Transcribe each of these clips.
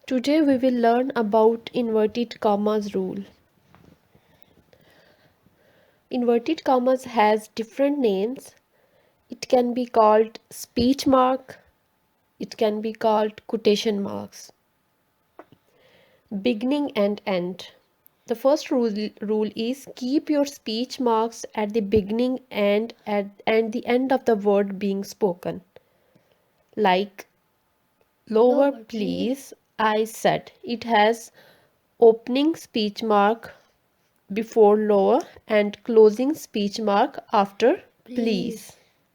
Today we will learn about inverted commas rule. Inverted commas has different names. It can be called speech mark. It can be called quotation marks. Beginning and end. The first rule is keep your speech marks at the beginning and at the end of the word being spoken. Like lower please, I said. It has opening speech mark before lower and closing speech mark after please.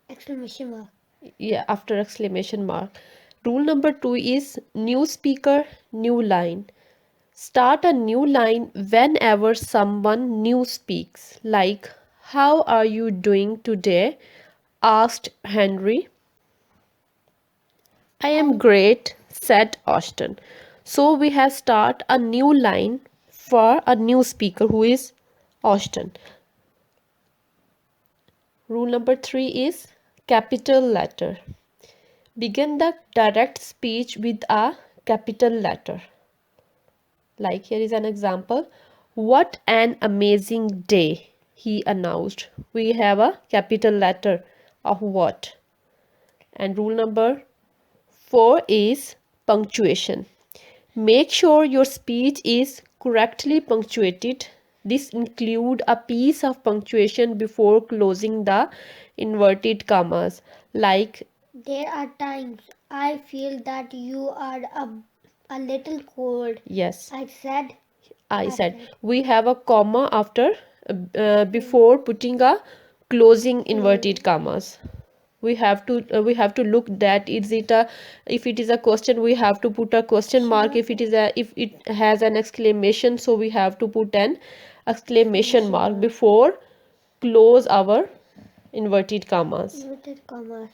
Exclamation mark. Yeah, after exclamation mark. Rule number 2 is new speaker, new line. Start a new line whenever someone new speaks. Like, how are you doing today? Asked Henry. I am great, said Austin. So we have start a new line for a new speaker who is Austin. Rule number 3 is capital letter. Begin the direct speech with a capital letter. Like here is an example. What an amazing day, he announced. We have a capital letter of what. And rule number 4 is punctuation. Make sure your speech is correctly punctuated. This include a piece of punctuation before closing the inverted commas. Like There are times I feel that you are a little cold. yes, I said. We have a comma after before putting a closing inverted commas. We have to look that is it a, if it is a question we have to put a question mark, if it has an exclamation so we have to put an exclamation mark before close our inverted commas. Inverted commas.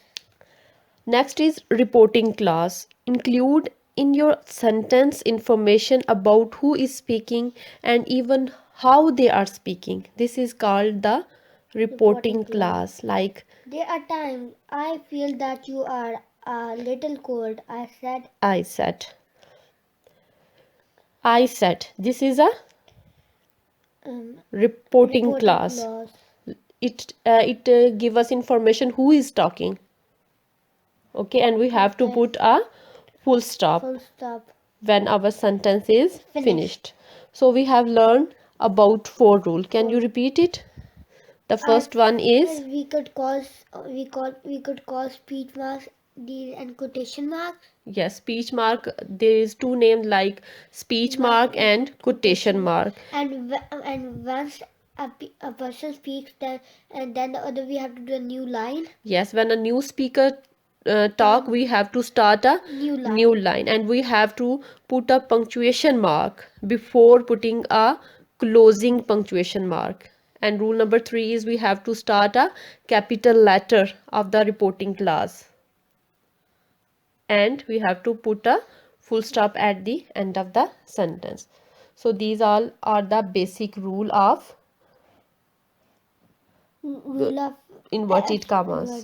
Next is reporting class. Include in your sentence information about who is speaking and even how they are speaking. This is called the reporting class. Like There are times I feel that you are a little cold. I said. I said. This is a reporting class. It give us information who is talking. Okay, and we have to put a full stop when our sentence is finished. So we have learned about 4 rules. Can you repeat it? The first one is we could call speech marks these and quotation marks. yes, speech mark. There is 2 names like speech mark and quotation mark. And once a person speaks, then the other we have to do a new line. Yes, when a new speaker talk, we have to start a new line and we have to put a punctuation mark before putting a closing punctuation mark. And rule number 3 is we have to start a capital letter of the reporting class. And we have to put a full stop at the end of the sentence. So these all are the basic rule of inverted commas.